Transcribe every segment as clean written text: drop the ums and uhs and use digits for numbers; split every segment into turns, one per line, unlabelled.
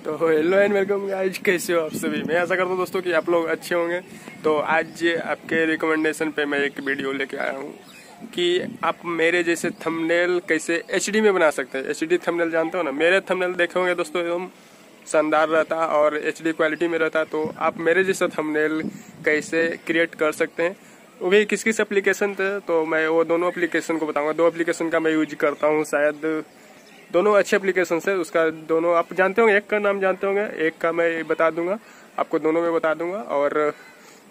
तो hello and welcome guys, कैसे हो आप सभी। मैं आशा करता हूँ दोस्तों कि आप लोग अच्छे होंगे। तो आज आपके रिकमेंडेशन पे मैं एक वीडियो लेके आया हूँ कि आप मेरे जैसे थंबनेल कैसे एचडी में बना सकते हैं। एचडी थंबनेल जानते हो ना, मेरे थंबनेल देखे होंगे दोस्तों, एकदम शानदार रहता और एचडी क्वालिटी में रहता। तो आप मेरे जैसा थंबनेल कैसे क्रिएट कर सकते हैं, वो भी किस किस एप्लीकेशन थे, तो मैं वो दोनों एप्लीकेशन को बताऊंगा। दो एप्लीकेशन का मैं यूज करता हूँ, शायद दोनों अच्छे एप्लीकेशन है। उसका दोनों आप जानते होंगे, एक का नाम जानते होंगे, एक का मैं बता दूंगा आपको, दोनों में बता दूंगा। और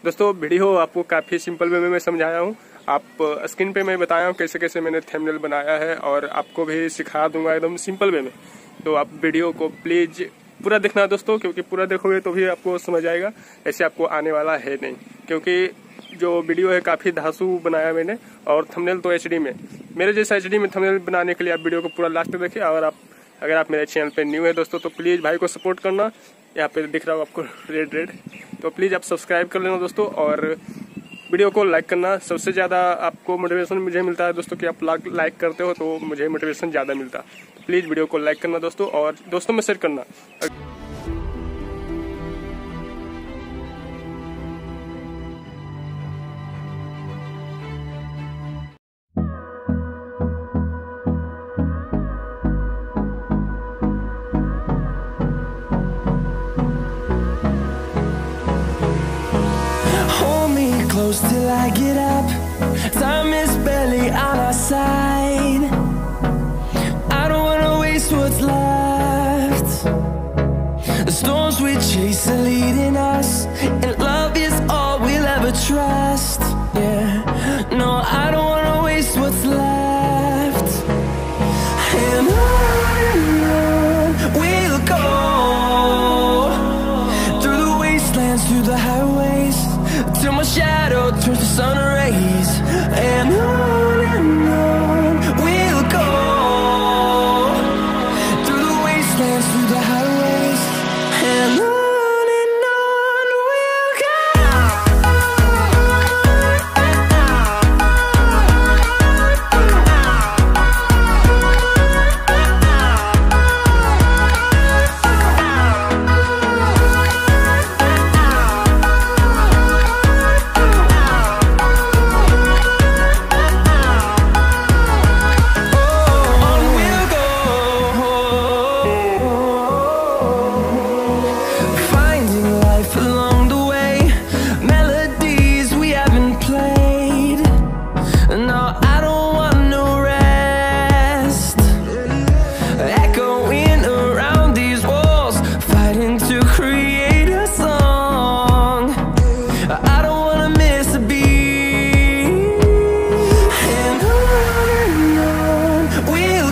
दोस्तों वीडियो आपको काफ़ी सिंपल वे में मैं समझाया हूँ। आप स्क्रीन पे मैं बताया हूँ कैसे कैसे मैंने थंबनेल बनाया है, और आपको भी सिखा दूंगा एकदम सिंपल वे में। तो आप वीडियो को प्लीज पूरा देखना दोस्तों, क्योंकि पूरा देखोगे तो भी आपको समझ आएगा, ऐसे आपको आने वाला है नहीं। क्योंकि जो वीडियो है काफी धांसू बनाया मैंने, और थंबनेल तो एचडी में, मेरे जैसा एचडी में थंबनेल बनाने के लिए आप वीडियो को पूरा लास्ट तक देखिए। और अगर आप मेरे चैनल पे न्यू है दोस्तों, तो प्लीज भाई को सपोर्ट करना। यहाँ पे दिख रहा हो आपको रेड, तो प्लीज आप सब्सक्राइब कर लेना दोस्तों, और वीडियो को लाइक करना। सबसे ज्यादा आपको मोटिवेशन मुझे मिलता है दोस्तों कि आप लाइक करते हो, तो मुझे मोटिवेशन ज्यादा मिलता है। प्लीज वीडियो को लाइक करना दोस्तों, और दोस्तों में शेयर करना।
Close till I get up. Time is barely on our side. I don't wanna waste what's left. The storms we chase are leading us, and love is all we'll ever trust. Yeah, no, I don't wanna waste what's left. And on we'll go, through the wastelands, through the highways, till my shadow turns to sun rays. And on we'll go, through the wastelands, through the highways, and on we'll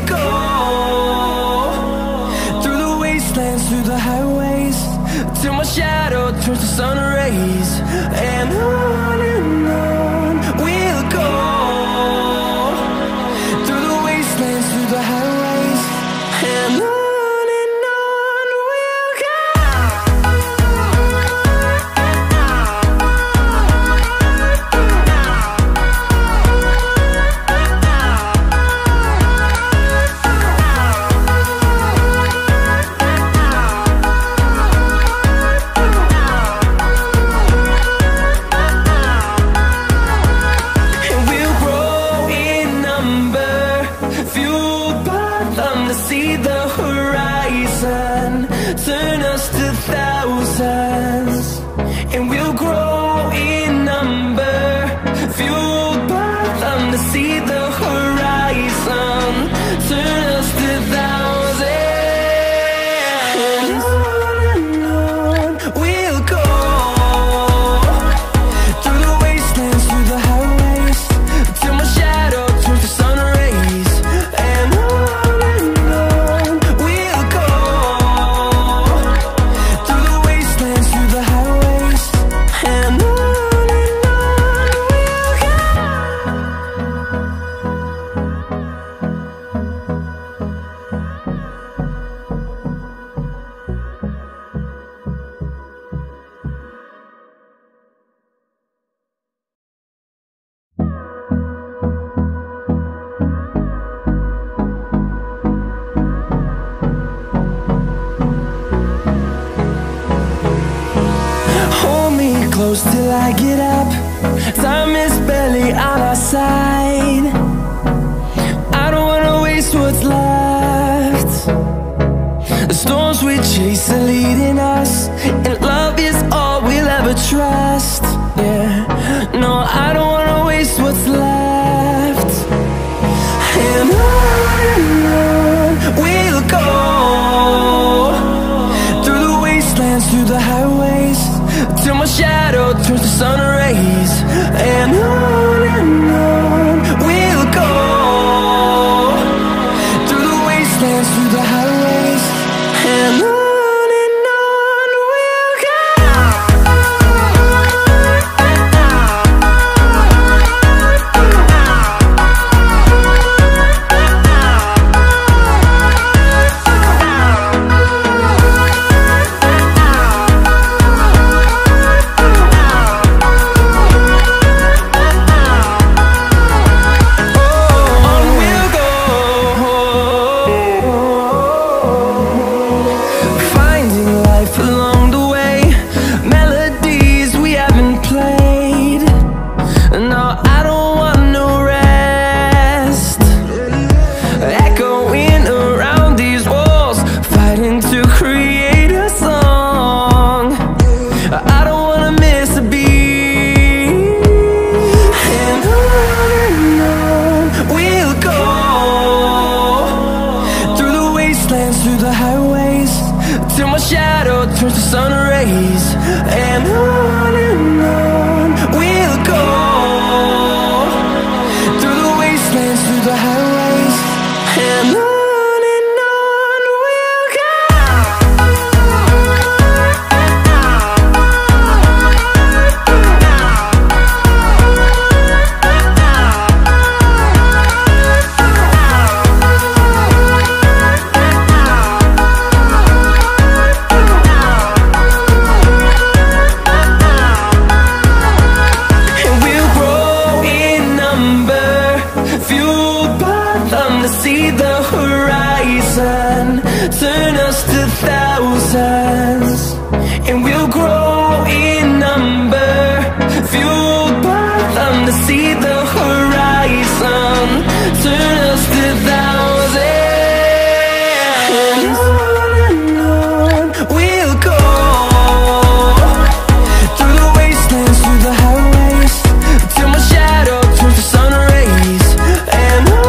go. Through the highways, till my shadow turns to sun rays. And on we'll go, through the wastelands, through the highways, and on we'll go. See the horizon, turn us to thousands, and we'll grow in number, fueled by them. To see the horizon, turn us to thousands, and on we'll go, through the wastelands, through the highways, till my shadow turns to sun rays. And on we'll go, close till I get up. Time is barely on our side. I don't wanna waste what's left. The storms we chase are leading us, and love is all we'll ever trust. Yeah, no, I don't wanna waste what's left. And on we'll go, through the wastelands, through the highways, till my shadow turns to sun rays. And on we'll go, through the wastelands, through the highways, and on we'll go. Through the highways, till my shadow turns to sun rays. And on we'll go, through the wastelands, through the highways, and on we'll go. See the horizon turn us to thousands, and we'll grow in number, fueled by them to see the horizon turn us to thousands. And on we'll go, through the wastelands, through the highways, till my shadow turns to sun rays. And on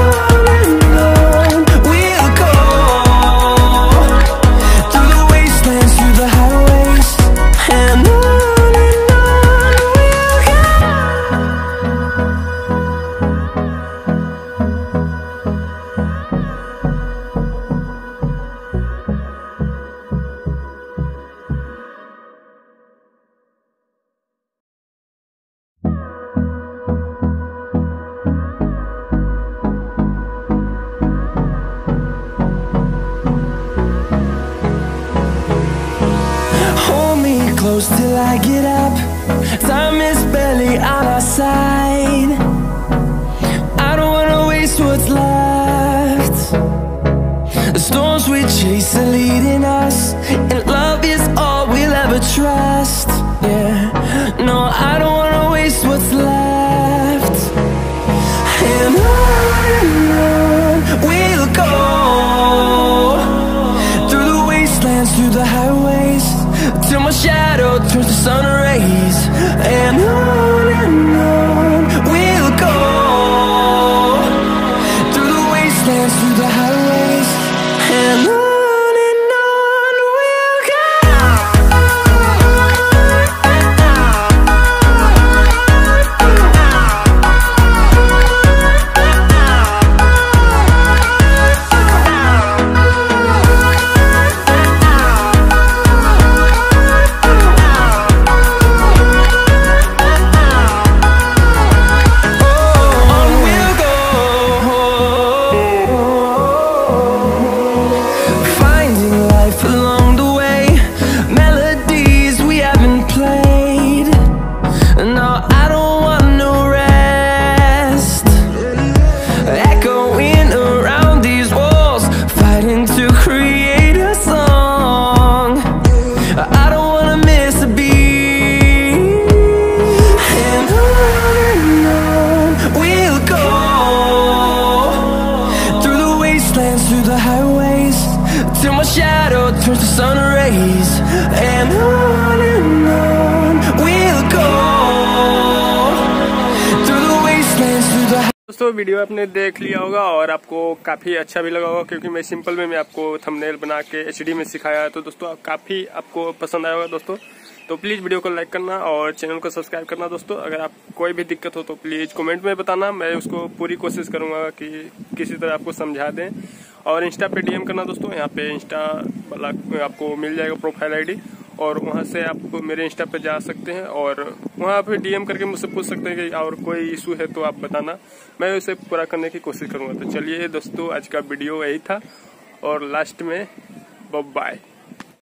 close till I get up. Time is barely on our side. I don't wanna waste what's left. The storms we chase are leading us, and love is all we'll ever trust. Yeah, no, I don't wanna waste what's left. And on we'll go, through the wastelands, through the highways, till my shadow turns to sun rays. And on we'll go, through the wastelands, through the highways, and on. turns to sun rays, and on we'll go through the wastelands, through the...
दोस्तों video आपने देख लिया होगा और आपको काफी अच्छा भी लगा होगा, क्योंकि मैं सिंपल में आपको थंबनेल बना के एचडी में सिखाया है। तो दोस्तों काफी आपको पसंद आया होगा दोस्तों। तो प्लीज वीडियो को लाइक करना और चैनल को सब्सक्राइब करना दोस्तों। अगर आप कोई भी दिक्कत हो तो प्लीज कमेंट में बताना, मैं उसको पूरी कोशिश करूंगा कि किसी तरह आपको समझा दें। और इंस्टा पे डीएम करना दोस्तों, यहाँ पे इंस्टा वाला आपको मिल जाएगा प्रोफाइल आईडी, और वहां से आप मेरे इंस्टा पे जा सकते हैं और वहां पे डीएम करके मुझसे पूछ सकते हैं कि और कोई इशू है तो आप बताना, मैं उसे पूरा करने की कोशिश करूंगा। तो चलिए दोस्तों आज का वीडियो यही था और लास्ट में बाय।